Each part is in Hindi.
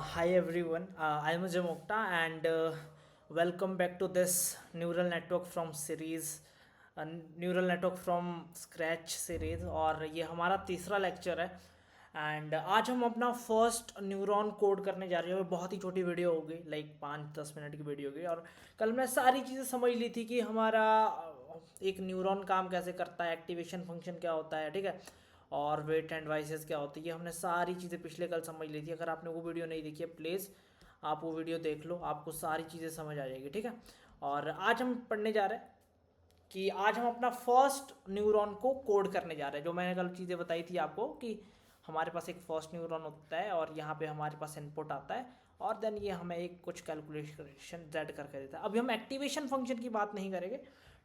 Hi everyone, I am Ajay Mokta and welcome back to this neural network from series neural network from scratch series। और ये हमारा तीसरा लेक्चर है एंड आज हम अपना फर्स्ट न्यूरॉन कोड करने जा रहे हैं। बहुत ही छोटी वीडियो होगी, लाइक 5-10 मिनट की वीडियो होगी। और कल मैं सारी चीज़ें समझ ली थी कि हमारा एक न्यूरॉन काम कैसे करता है, एक्टिवेशन फंक्शन क्या होता है, ठीक है, और वेट एंड वाइसेस क्या होती है। ये हमने सारी चीज़ें पिछले कल समझ ली थी। अगर आपने वो वीडियो नहीं देखी है, प्लीज़ आप वो वीडियो देख लो, आपको सारी चीज़ें समझ आ जाएगी, ठीक है। और आज हम पढ़ने जा रहे हैं कि आज हम अपना फर्स्ट न्यूरॉन को कोड करने जा रहे हैं। जो मैंने कल चीज़ें बताई थी आपको कि हमारे पास एक फर्स्ट न्यूरॉन होता है और यहाँ पे हमारे पास इनपुट आता है और देन ये हमें एक कुछ कैलकुलेशन जेड करके देता है। अभी हम एक्टिवेशन फंक्शन की बात नहीं करेंगे,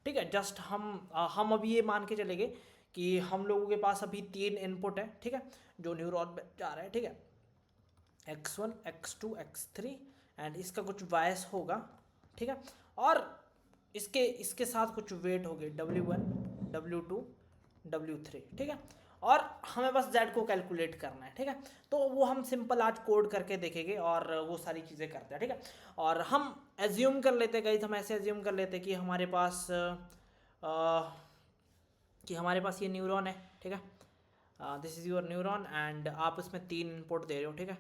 ठीक है। जस्ट हम अभी ये मान के चलेंगे कि हम लोगों के पास अभी 3 इनपुट है, ठीक है, जो न्यूरॉन में जा रहा है, ठीक है, x1 x2 x3 एंड इसका कुछ वायस होगा, ठीक है। और इसके इसके साथ कुछ वेट हो गए w1 w2 w3, ठीक है। और हमें बस z को कैलकुलेट करना है, ठीक है। तो वो हम सिंपल आज कोड करके देखेंगे और वो सारी चीज़ें करते हैं, ठीक है। और हम एज्यूम कर लेते गाइस, हम ऐसे एज्यूम कर लेते कि हमारे पास ये न्यूरॉन है, ठीक है। This is your neuron and आप इसमें 3 इनपुट दे रहे हो, ठीक है।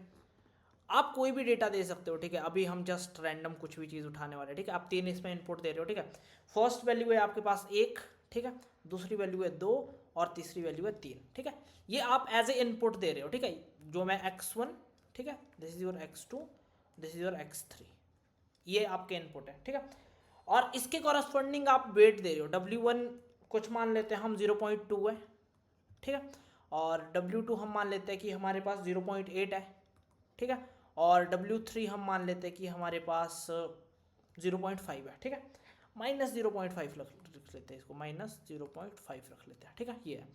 आप कोई भी डेटा दे सकते हो, ठीक है। अभी हम जस्ट रैंडम कुछ भी चीज़ उठाने वाले हैं, ठीक है। आप 3 इसमें इनपुट दे रहे हो, ठीक है। फर्स्ट वैल्यू है आपके पास 1, ठीक है, दूसरी वैल्यू है 2 और तीसरी वैल्यू है 3, ठीक है। ये आप एज ए इनपुट दे रहे हो, ठीक है। जो मैं x1, ठीक है, this is your x2, this is your x3, ये आपके इनपुट है, ठीक है। और इसके कॉरस्पॉन्डिंग आप वेट दे रहे हो। w1 कुछ मान लेते हैं हम 0.2 है, ठीक है। और w2 हम मान लेते हैं कि हमारे पास 0.8 है, ठीक है। और w3 हम मान लेते हैं कि हमारे पास 0.5 है, ठीक है। -0.5 रख लेते हैं, इसको -0.5 रख लेते हैं, ठीक है। ये है।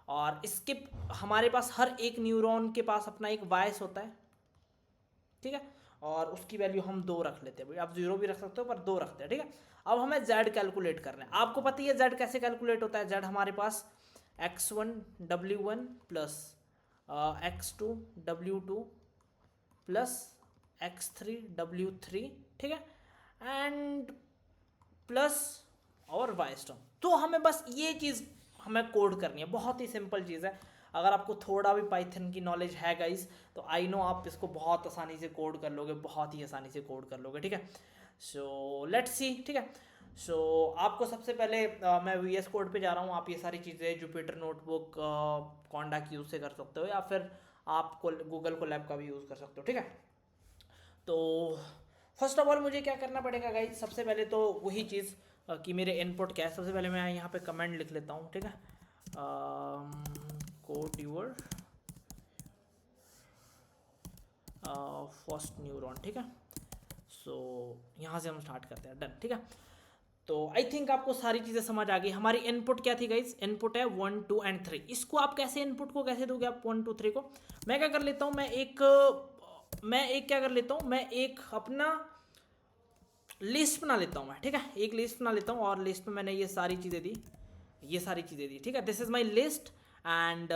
और इसके हमारे पास हर एक न्यूरॉन के पास अपना एक वायस होता है, ठीक है। और उसकी वैल्यू हम 2 रख लेते हैं। भाई आप 0 भी रख सकते हो पर 2 रखते हैं, ठीक है। अब हमें z कैलकुलेट करना है। आपको पता ही है z कैसे कैलकुलेट होता है। z हमारे पास x1 w1 plus x2 w2 plus x3 w3, ठीक है, एंड प्लस और वाई स्टॉम। तो हमें बस ये चीज़ हमें कोड करनी है, बहुत ही सिंपल चीज़ है। अगर आपको थोड़ा भी पाइथन की नॉलेज है गाइस, तो आई नो आप इसको बहुत आसानी से कोड कर लोगे, बहुत ही आसानी से कोड कर लोगे, ठीक है। सो लेट्स सी, ठीक है। सो आपको सबसे पहले मैं वी एस कोड पे जा रहा हूँ। आप ये सारी चीज़ें जुपिटर नोटबुक कॉन्डा यूज़ से कर सकते हो या फिर आप गूगल कोलैब का भी यूज़ कर सकते हो, ठीक है। तो फर्स्ट ऑफ ऑल मुझे क्या करना पड़ेगा गाइस, सबसे पहले तो वही चीज़ कि मेरे इनपुट क्या है। सबसे पहले मैं यहाँ पे कमेंट लिख लेता हूँ, ठीक है, कोड यूर फर्स्ट न्यूरॉन, ठीक है। सो यहाँ से हम स्टार्ट करते हैं, डन, ठीक है। तो आई थिंक आपको सारी चीज़ें समझ आ गई। हमारी इनपुट क्या थी गाइस, इनपुट है 1 2 एंड 3। इसको आप कैसे इनपुट को कैसे दोगे आप 1 2 3 को। मैं क्या कर लेता हूँ, मैं एक अपना लिस्ट बना लेता हूँ मैं, ठीक है। एक लिस्ट बना लेता हूँ और लिस्ट में मैंने ये सारी चीज़ें दी, ठीक है। This is my list and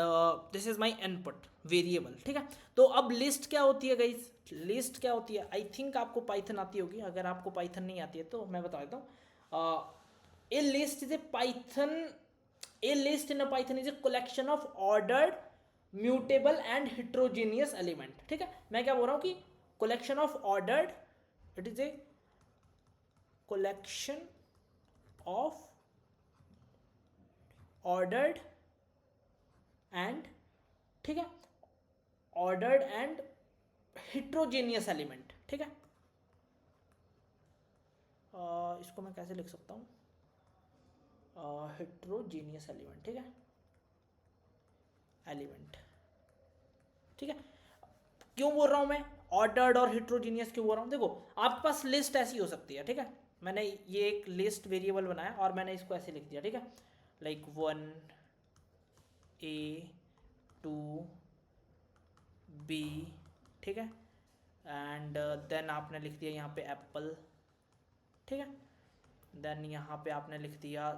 this is my input variable, ठीक है। तो अब लिस्ट क्या होती है गाइस, लिस्ट क्या होती है, आई थिंक आपको पाइथन आती होगी। अगर आपको पाइथन नहीं आती है तो मैं बता देता हूँ। A list is a Python, a list in a Python is a collection of ordered mutable and heterogeneous element, ठीक है। मैं क्या बोल रहा हूँ कि collection of ordered, it is a collection of ordered and, ठीक है, ordered and heterogeneous element, ठीक है। इसको मैं कैसे लिख सकता हूँ, heterogeneous element, ठीक है, एलिमेंट, ठीक है। क्यों बोल रहा हूँ मैं ऑर्डर्ड और हिट्रोजीनियस, क्यों बोल रहा हूँ, देखो आपके पास लिस्ट ऐसी हो सकती है, ठीक है। मैंने ये एक लिस्ट वेरिएबल बनाया और मैंने इसको ऐसे लिख दिया, ठीक है, लाइक 1 a 2 b, ठीक है, एंड देन आपने लिख दिया यहाँ पे एप्पल, ठीक है। देन यहाँ पे आपने लिख दिया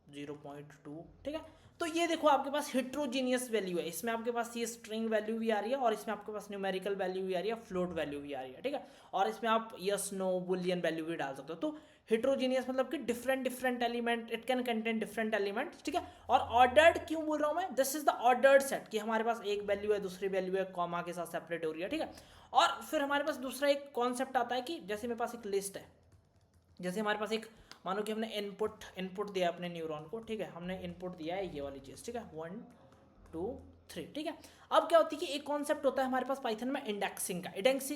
0.2, ठीक है। तो ये देखो आपके पास हेट्रोजीनियस वैल्यू है, इसमें आपके पास ये स्ट्रिंग वैल्यू भी आ रही है और इसमें आपके पास न्यूमेरिकल वैल्यू भी आ रही है, फ्लोट वैल्यू भी आ रही है, ठीक है। और इसमें आप यस नो बुलियन वैल्यू भी डाल सकते हो। तो हेट्रोजीनियस मतलब कि different different element, it can contain different element, ठीक है। और ऑर्डर्ड क्यों बोल रहा हूँ मैं, this is the ordered set, कि हमारे पास एक वैल्यू है, दूसरी वैल्यू है, कॉमा के साथ सेपरेट हो रही है, ठीक है। और फिर हमारे पास दूसरा एक कॉन्सेप्ट आता है कि जैसे मेरे पास एक लिस्ट है, जैसे हमारे पास एक, मानो कि हमने इनपुट दिया अपने न्यूरॉन को, ठीक है, हमने इनपुट दिया है ये वाली चीज़, ठीक है, 1 2 3, ठीक है। अब क्या होती है कि एक कॉन्सेप्ट होता है हमारे पास पाइथन में इंडेक्सिंग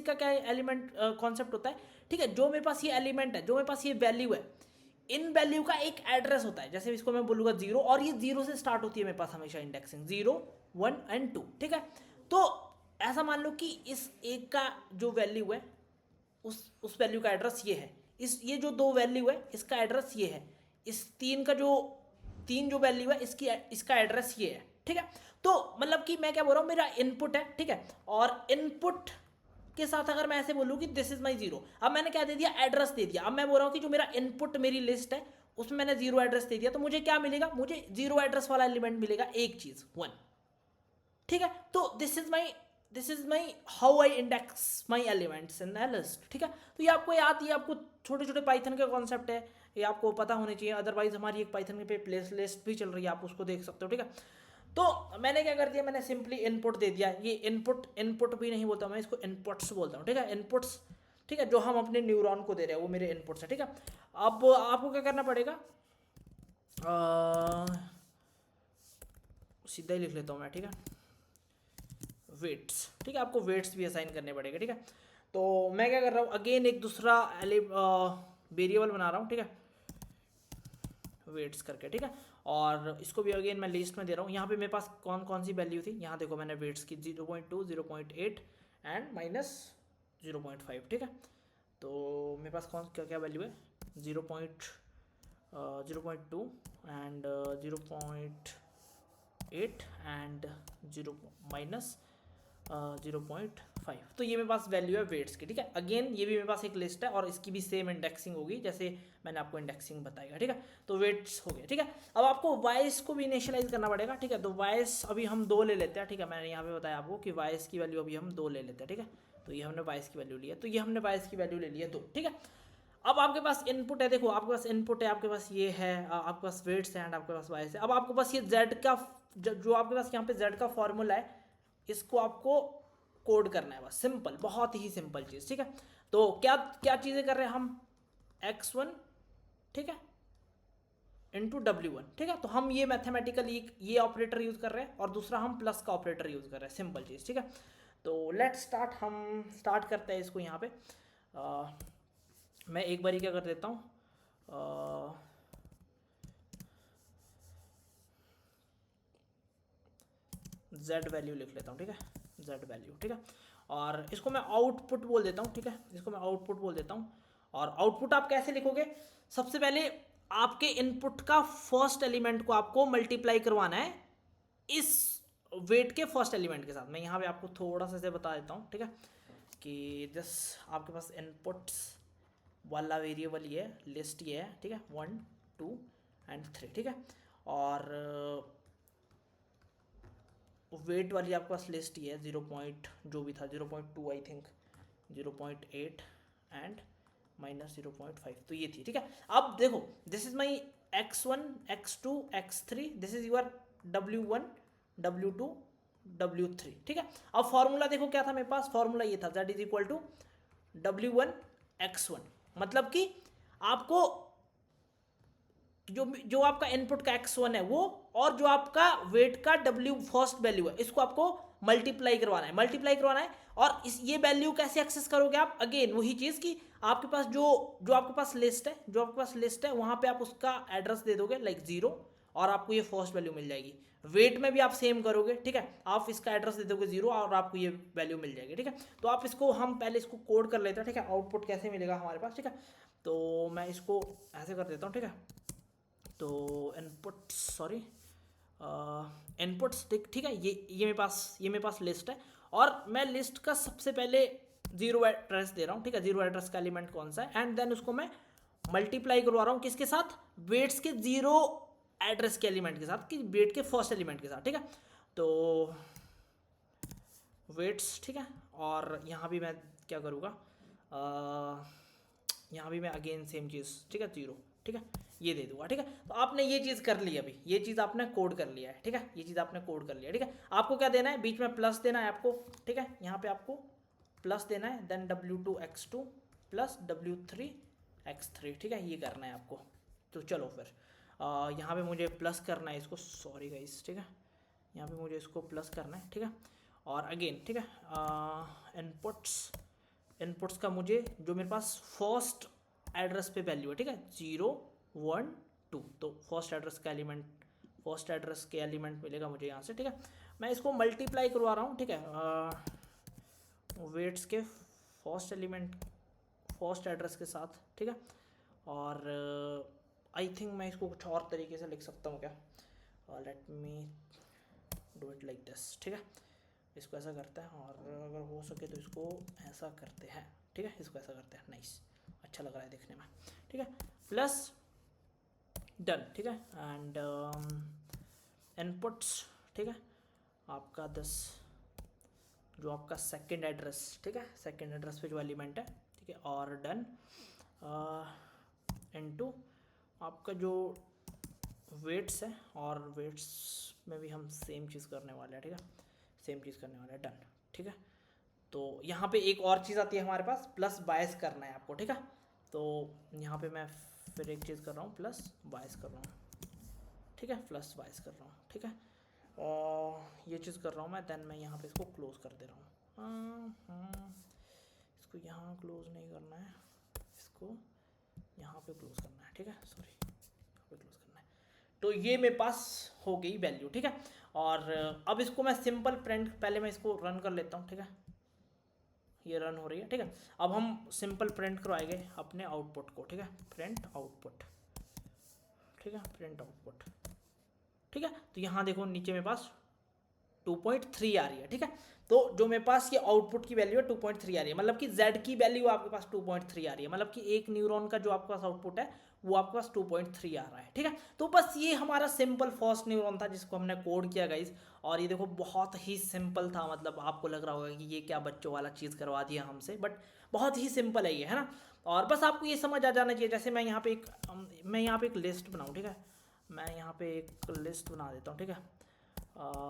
का क्या एलिमेंट कॉन्सेप्ट होता है, ठीक है। जो मेरे पास ये एलिमेंट है, जो मेरे पास ये वैल्यू है, इन वैल्यू का एक एड्रेस होता है, जैसे इसको मैं बोलूँगा 0, और ये 0 से स्टार्ट होती है मेरे पास हमेशा इंडेक्सिंग, 0 1 एंड 2, ठीक है। तो ऐसा मान लो कि इस एक का जो वैल्यू है, उस वैल्यू का एड्रेस ये है, ये जो 2 वैल्यू है इसका एड्रेस ये है, इस 3 जो वैल्यू है इसका एड्रेस ये है, ठीक है। तो मतलब कि मैं क्या बोल रहा हूँ, मेरा इनपुट है, ठीक है, और इनपुट के साथ अगर मैं ऐसे बोलूँ कि दिस इज माई 0, अब मैंने क्या दे दिया, एड्रेस दे दिया। अब मैं बोल रहा हूँ कि जो मेरा इनपुट मेरी लिस्ट है उसमें मैंने 0 एड्रेस दे दिया, तो मुझे क्या मिलेगा, मुझे 0 एड्रेस वाला एलिमेंट मिलेगा, एक चीज 1, ठीक है। तो this is my how I index my elements in the list, ठीक है। तो ये आपको याद, ये आपको छोटे छोटे पाइथन का कॉन्सेप्ट है, ये आपको पता होने चाहिए। अदरवाइज हमारी एक पाइथन पे प्लेस लिस्ट भी चल रही है, आप उसको देख सकते हो, ठीक है। तो मैंने क्या कर दिया, मैंने सिंपली इनपुट दे दिया। ये इनपुट भी नहीं बोलता मैं, इसको इनपुट्स बोलता हूँ, ठीक है, इनपुट्स, ठीक है, जो हम अपने न्यूरॉन को दे रहे हैं वो मेरे इनपुट्स है, ठीक है। अब आपको क्या करना पड़ेगा, सीधा ही लिख लेता हूँ मैं, ठीक है, वेट्स, ठीक है, आपको वेट्स भी असाइन करने पड़ेगा, ठीक है। तो मैं क्या कर रहा हूँ, अगेन एक दूसरा वेरिएबल बना रहा हूँ, ठीक है, वेट्स करके, ठीक है। और इसको भी अगेन मैं लिस्ट में दे रहा हूँ। यहाँ पे मेरे पास कौन कौन सी वैल्यू थी, यहाँ देखो मैंने वेट्स की 0.2 0.8 एंड -0.5, ठीक है। तो मेरे पास कौन क्या क्या वैल्यू है, 0.2 एंड 0.8 एंड 0.5, तो ये मेरे पास वैल्यू है वेट्स की, ठीक है। अगेन ये भी मेरे पास एक लिस्ट है और इसकी भी सेम इंडेक्सिंग होगी जैसे मैंने आपको इंडेक्सिंग बताया, ठीक है। तो वेट्स हो गए, ठीक है। अब आपको वाइस को भी इनिशियलाइज करना पड़ेगा, ठीक है। तो वाइस अभी हम 2 ले लेते हैं, ठीक है। मैंने यहाँ पे बताया आपको कि वाइस की वैल्यू अभी हम 2 ले लेते हैं, ठीक है। तो ये हमने वाइस की वैल्यू लिया, तो ये हमने वाइस की वैल्यू ले लिया 2, ठीक है। अब आपके पास इनपुट है, देखो आपके पास इनपुट है, आपके पास ये है, आपके पास वेट्स है एंड आपके पास वाइस है। अब आपके पास ये जेड का जो आपके पास यहाँ पे जेड का फॉर्मूला है, इसको आपको कोड करना है, बस सिंपल, बहुत ही सिंपल चीज़, ठीक है। तो क्या क्या चीज़ें कर रहे हैं हम, x1, ठीक है, इंटू W1, ठीक है। तो हम ये मैथमेटिकली ये ऑपरेटर यूज़ कर रहे हैं और दूसरा हम प्लस का ऑपरेटर यूज़ कर रहे हैं, सिंपल चीज़, ठीक है। तो लेट स्टार्ट, हम स्टार्ट करते हैं इसको यहाँ पे। मैं एक बारी क्या कर देता हूँ, जेड वैल्यू लिख लेता हूँ, ठीक है, जेड वैल्यू, ठीक है। और इसको मैं आउटपुट बोल देता हूँ, ठीक है, इसको मैं आउटपुट बोल देता हूँ। और आउटपुट आप कैसे लिखोगे, सबसे पहले आपके इनपुट का फर्स्ट एलिमेंट को आपको मल्टीप्लाई करवाना है इस वेट के फर्स्ट एलिमेंट के साथ। मैं यहाँ पे आपको थोड़ा सा से बता देता हूँ, ठीक है, कि जस आपके पास इनपुट्स वाला वेरिएबल ये है, लिस्ट ये है, ठीक है, 1 2 एंड 3, ठीक है। और वेट वाली आपके पास लिस्ट ही है, 0 पॉइंट जो भी था 0.2 आई थिंक, 0.8 एंड -0.5, तो ये थी, ठीक है। अब देखो this is my x1 x2 x3, this is your w1 w2 w3, ठीक है। अब फॉर्मूला देखो क्या था मेरे पास, फॉर्मूला ये था z is equal to w1 x1, मतलब कि आपको जो आपका इनपुट का x1 है वो, और जो आपका वेट का w फर्स्ट वैल्यू है, इसको आपको मल्टीप्लाई करवाना है। और ये वैल्यू कैसे एक्सेस करोगे आप, अगेन वही चीज़ कि आपके पास जो आपके पास लिस्ट है वहाँ पे आप उसका एड्रेस दे दोगे लाइक 0, और आपको ये फर्स्ट वैल्यू मिल जाएगी। वेट में भी आप सेम करोगे, ठीक है, आप इसका एड्रेस दे दोगे 0 और आपको ये वैल्यू मिल जाएगी, ठीक है। तो आप इसको, हम पहले इसको कोड कर लेते हैं, ठीक है, आउटपुट कैसे मिलेगा हमारे पास, ठीक है। तो मैं इसको ऐसे कर देता हूँ, ठीक है। तो इनपुट्स ठीक है, ये मेरे पास लिस्ट है, और मैं लिस्ट का सबसे पहले 0 एड्रेस दे रहा हूँ, ठीक है, 0 एड्रेस का एलिमेंट कौन सा है, एंड देन उसको मैं मल्टीप्लाई करवा रहा हूँ किसके साथ, वेट्स के 0 एड्रेस के एलिमेंट के साथ कि वेट के फर्स्ट एलिमेंट के साथ, ठीक है। तो वेट्स, ठीक है, और यहाँ भी मैं क्या करूँगा, यहाँ भी मैं अगेन सेम चीज़, ठीक है, 0, ठीक है, ये दे दूंगा, ठीक है। तो आपने ये चीज़ कर ली, अभी ये चीज़ आपने कोड कर लिया है, ठीक है, ये चीज़ आपने कोड कर लिया, ठीक है। आपको क्या देना है, बीच में प्लस देना है आपको, ठीक है, यहाँ पे आपको प्लस देना है, then W2 x2 plus W3 x3, ठीक है, ये करना है आपको। तो चलो फिर यहाँ पे मुझे प्लस करना है इसको, सॉरी गाइस, ठीक है, यहाँ पे मुझे इसको प्लस करना है, ठीक है। और अगेन, ठीक है, इनपुट्स का मुझे जो मेरे पास फर्स्ट एड्रेस पे वैल्यू है, ठीक है, 0 1 2, तो फर्स्ट एड्रेस के एलिमेंट मिलेगा मुझे यहाँ से, ठीक है। मैं इसको मल्टीप्लाई करवा रहा हूँ, ठीक है, वेट्स के फर्स्ट एड्रेस के साथ, ठीक है। और आई थिंक मैं इसको कुछ और तरीके से लिख सकता हूँ क्या, let me do it like this, ठीक है। इसको ऐसा करते हैं, और अगर हो सके तो इसको ऐसा करते हैं, ठीक है, इसको ऐसा करते हैं, नाइस, अच्छा लग रहा है देखने में, ठीक है, प्लस डन, ठीक है। एंड इनपुट्स, ठीक है, आपका 10 जो आपका सेकंड एड्रेस, ठीक है, सेकंड एड्रेस पे जो एलिमेंट है, ठीक है, और डन इनटू आपका जो वेट्स है, और वेट्स में भी हम सेम चीज़ करने वाले हैं, ठीक है, सेम चीज़ करने वाला है, डन, ठीक है। तो यहाँ पे एक और चीज़ आती है हमारे पास, प्लस बायस करना है आपको, ठीक है। तो यहाँ पे मैं फिर एक चीज़ कर रहा हूँ, प्लस बायस कर रहा हूँ, ठीक है, प्लस बायस कर रहा हूँ, ठीक है, और ये चीज़ कर रहा हूँ मैं, देन मैं यहाँ पे इसको क्लोज कर दे रहा हूँ, इसको यहाँ क्लोज नहीं करना है, इसको यहाँ पे क्लोज करना है, ठीक है, सॉरी, यहाँ पे क्लोज करना है। तो ये मेरे पास हो गई वैल्यू, ठीक है। और अब इसको मैं सिंपल प्रिंट, पहले मैं इसको रन कर लेता हूँ, ठीक है, ये रन हो रही है, ठीक है। अब हम सिंपल प्रिंट करवाएंगे अपने आउटपुट को, ठीक है, प्रिंट आउटपुट, ठीक है, प्रिंट आउटपुट, ठीक है। तो यहाँ देखो नीचे मेरे पास 2.3 आ रही है, ठीक है। तो जो मेरे पास ये आउटपुट की वैल्यू है 2.3 आ रही है, मतलब कि Z की वैल्यू आपके पास 2.3 आ रही है, मतलब कि एक न्यूरॉन का जो आपके पास आउटपुट है वो आपके पास 2.3 आ रहा है, ठीक है। तो बस ये हमारा सिंपल फर्स्ट न्यूरॉन था जिसको हमने कोड किया गाइस, और ये देखो बहुत ही सिंपल था, मतलब आपको लग रहा होगा कि ये क्या बच्चों वाला चीज़ करवा दिया हमसे, बट बहुत ही सिंपल है ये, है ना। और बस आपको ये समझ आ जाना चाहिए, जैसे मैं यहाँ पे एक लिस्ट बनाऊँ, ठीक है, मैं यहाँ पे एक लिस्ट बना देता हूँ, ठीक है।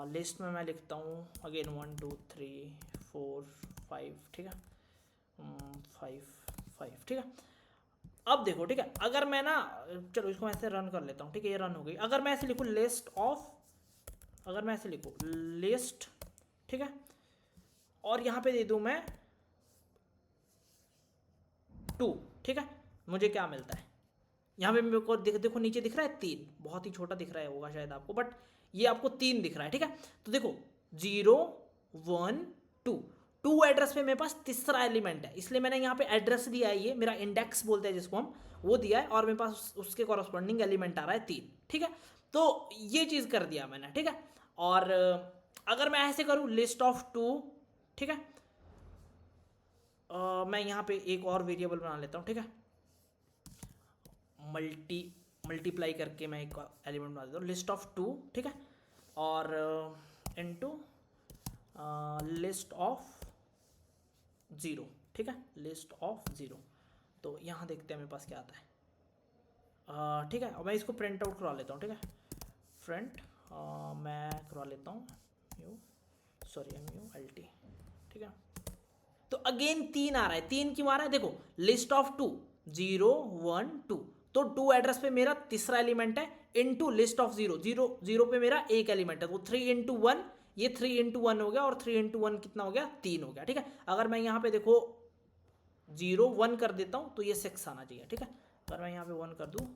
लिस्ट में मैं लिखता हूँ अगेन 1 2 3 4 5, ठीक है, 5, ठीक है। अब देखो, ठीक है, अगर मैं ना, चलो इसको ऐसे रन कर लेता हूँ, ठीक है, ये रन हो गई। अगर मैं ऐसे लिखूँ लिस्ट, ठीक है, और यहाँ पे दे दूँ मैं 2, ठीक है, मुझे क्या मिलता है यहाँ पे मेरे को देखो नीचे दिख रहा है 3, बहुत ही छोटा दिख रहा है होगा शायद आपको, बट ये आपको 3 दिख रहा है, ठीक है। तो देखो 0 1 2 एड्रेस पे मेरे पास तीसरा एलिमेंट है, इसलिए मैंने यहाँ पे एड्रेस दिया है, ये मेरा इंडेक्स बोलते हैं जिसको हम, वो दिया है, और मेरे पास उसके कॉरस्पॉन्डिंग एलिमेंट आ रहा है 3, ठीक है। तो ये चीज़ कर दिया मैंने, ठीक है। और अगर मैं ऐसे करूँ लिस्ट ऑफ 2, ठीक है, मैं यहाँ पे एक और वेरिएबल बना लेता हूँ, ठीक है, मल्टीप्लाई करके मैं एक एलिमेंट बना देता हूँ, लिस्ट ऑफ 2, ठीक है, और इनटू लिस्ट ऑफ 0, ठीक है, लिस्ट ऑफ 0। तो यहाँ देखते हैं मेरे पास क्या आता है, ठीक है। और मैं इसको प्रिंट आउट करवा लेता हूँ, ठीक है, प्रिंट मैं करवा लेता हूँ MULT, ठीक है। तो अगेन 3 आ रहा है, 3 क्यों आ रहा है, देखो लिस्ट ऑफ 2 0 1 2, तो 2 एड्रेस पे मेरा तीसरा एलिमेंट है, इनटू लिस्ट ऑफ 0 पे मेरा एक एलिमेंट है, तो 3 × 1, ये 3 × 1 हो गया, और 3 × 1 कितना हो गया, 3 हो गया, ठीक है। अगर मैं यहाँ पे देखो 0 1 कर देता हूँ तो ये 6 आना चाहिए, ठीक है। अगर मैं यहाँ पे 1 कर दूँ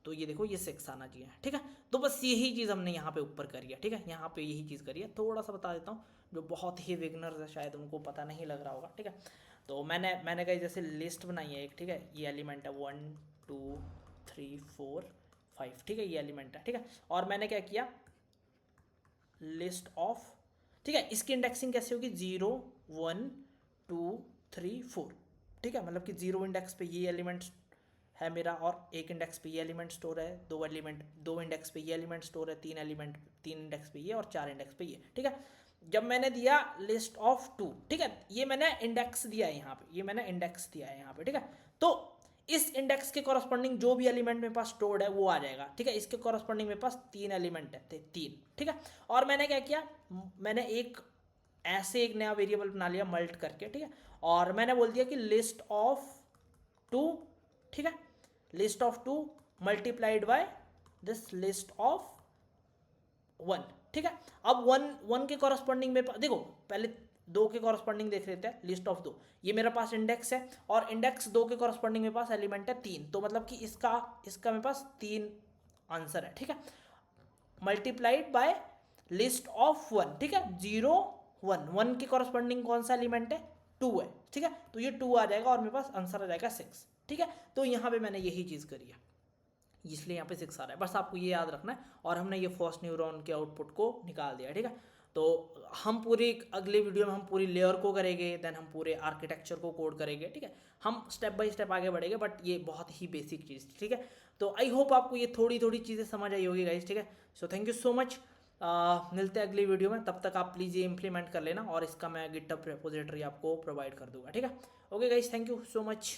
तो ये देखो ये 6 आना चाहिए, ठीक है। तो बस यही चीज़ हमने यहाँ पे ऊपर करी है, ठीक है, यहाँ पे यही चीज़ करी है। थोड़ा सा बता देता हूँ, जो बहुत ही बिगनर्स है शायद उनको पता नहीं लग रहा होगा, ठीक है। तो मैंने कही जैसे लिस्ट बनाई है एक, ठीक है, ये एलिमेंट है 1 2 3 4 5, ठीक है, ये एलिमेंट है, ठीक है। और मैंने क्या किया, लिस्ट ऑफ, ठीक है, इसकी इंडेक्सिंग कैसे होगी, 0 1 2 3 4, ठीक है, मतलब कि 0 इंडेक्स पे ये एलिमेंट्स है मेरा, और एक इंडेक्स पे ये एलिमेंट स्टोर है, दो इंडेक्स पे ये एलिमेंट स्टोर है, तीन इंडेक्स पे ये और 4 इंडेक्स पे ये, ठीक है। जब मैंने दिया लिस्ट ऑफ 2, ठीक है, ये मैंने इंडेक्स दिया है यहाँ पे, ये मैंने इंडेक्स दिया है यहाँ पे, ठीक है। तो इस इंडेक्स के कॉरस्पॉन्डिंग जो भी एलिमेंट मेरे पास स्टोर्ड है वो आ जाएगा, ठीक है। इसके कॉरस्पॉन्डिंग मेरे पास 3 एलिमेंट है, 3, ठीक है। और मैंने क्या किया, मैंने एक नया वेरिएबल बना लिया मल्ट करके, ठीक है। और मैंने बोल दिया कि लिस्ट ऑफ 2, ठीक है, list of 2 multiplied by this list of 1, ठीक है। अब वन के कॉरस्पॉन्डिंग में देखो, पहले 2 के कॉरस्पॉन्डिंग देख लेते हैं। लिस्ट ऑफ 2, ये मेरे पास इंडेक्स है, और इंडेक्स 2 के कॉरस्पॉन्डिंग मेरे पास एलिमेंट है 3, तो मतलब कि इसका मेरे पास 3 आंसर है, ठीक है। मल्टीप्लाइड बाय लिस्ट ऑफ 1, ठीक है, 0 1 के कॉरस्पॉन्डिंग कौन सा एलिमेंट है, 2 है, ठीक है। तो ये 2 आ जाएगा और मेरे पास आंसर आ जाएगा 6, ठीक है। तो यहाँ पे मैंने यही चीज़ करी है, इसलिए यहाँ पे 6 आ रहा है, बस आपको ये याद रखना है। और हमने ये फर्स्ट न्यूरॉन के आउटपुट को निकाल दिया, ठीक है। तो हम पूरी अगले वीडियो में हम पूरी लेयर को करेंगे, देन हम पूरे आर्किटेक्चर को कोड करेंगे, ठीक है। हम स्टेप बाय स्टेप आगे बढ़ेंगे, बट ये बहुत ही बेसिक चीज़, ठीक है। तो आई होप आपको ये थोड़ी चीज़ें समझ आई होगी गाइस, ठीक है। So thank you so much, मिलते हैं अगली वीडियो में, तब तक आप प्लीज़ ये इंप्लीमेंट कर लेना, और इसका मैं गिटहब रिपोजिटरी आपको प्रोवाइड कर दूंगा, ठीक है। Okay guys, thank you so much.